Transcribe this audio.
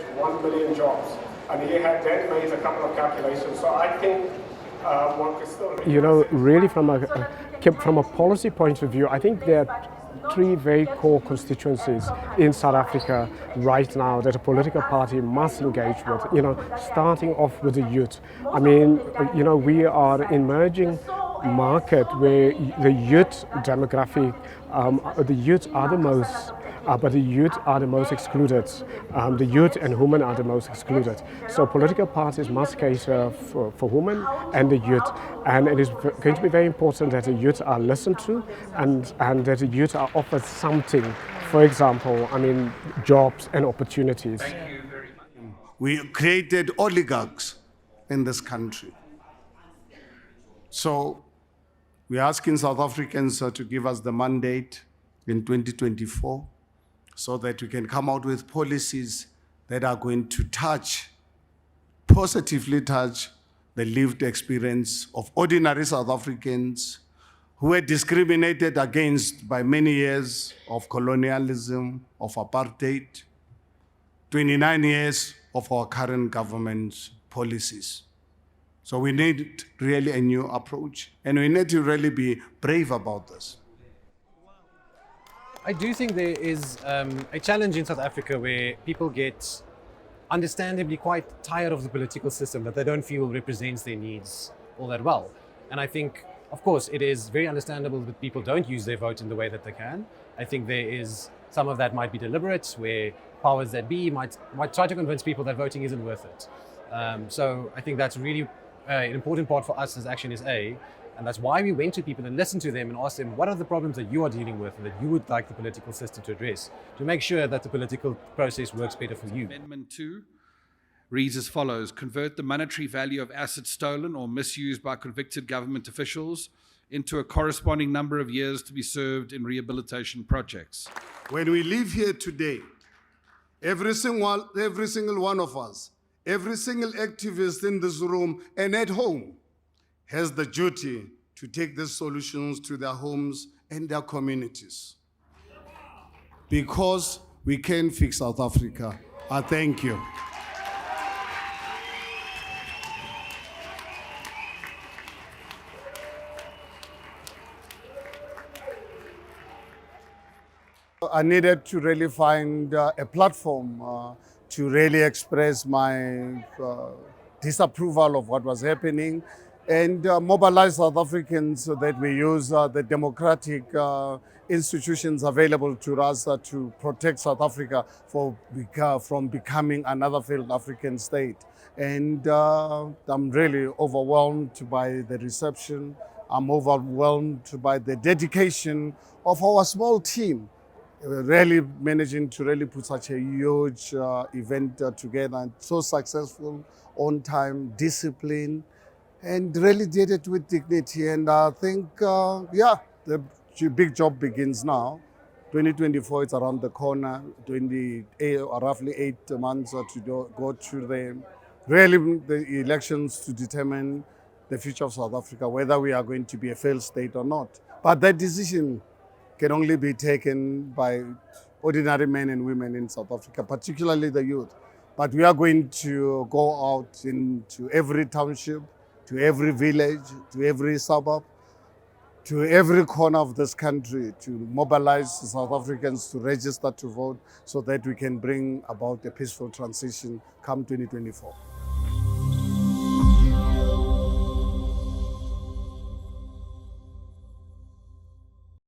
create 1 million jobs. And he had then made a couple of calculations. So I think one could still... Really from a policy point of view, I think there are three very core constituencies in South Africa right now that a political party must engage with, starting off with the youth. I mean, we are an emerging market where the youth demographic, the youth are the most but the youth are the most excluded. The youth and women are the most excluded. So political parties must cater for women and the youth. And it is going to be very important that the youth are listened to and that the youth are offered something. For example, jobs and opportunities. Thank you very much. We created oligarchs in this country. So we're asking South Africans to give us the mandate in 2024 so that we can come out with policies that are going to positively touch the lived experience of ordinary South Africans who were discriminated against by many years of colonialism, of apartheid, 29 years of our current government's policies. So we need really a new approach, and we need to really be brave about this. I do think there is a challenge in South Africa where people get understandably quite tired of the political system that they don't feel represents their needs all that well. And I think, of course, it is very understandable that people don't use their vote in the way that they can. I think there is some of that might be deliberate, where powers that be might try to convince people that voting isn't worth it. So I think that's really an important part for us as ActionSA. And that's why we went to people and listened to them and asked them, what are the problems that you are dealing with and that you would like the political system to address, to make sure that the political process works better for you. Amendment 2 reads as follows: convert the monetary value of assets stolen or misused by convicted government officials into a corresponding number of years to be served in rehabilitation projects. When we live here today, every single one of us, every single activist in this room and at home has the duty to take these solutions to their homes and their communities. Because we can fix South Africa. I thank you. I needed to really find a platform to really express my disapproval of what was happening and mobilize South Africans so that we use the democratic institutions available to us to protect South Africa from becoming another failed African state. And I'm really overwhelmed by the reception. I'm overwhelmed by the dedication of our small team, really managing to really put such a huge event together, and so successful, on time, discipline, and really did it with dignity. And I think, the big job begins now. 2024 is around the corner, roughly 8 months to go through the elections to determine the future of South Africa, whether we are going to be a failed state or not. But that decision can only be taken by ordinary men and women in South Africa, particularly the youth. But we are going to go out into every township, to every village, to every suburb, to every corner of this country to mobilize South Africans to register to vote so that we can bring about a peaceful transition come 2024.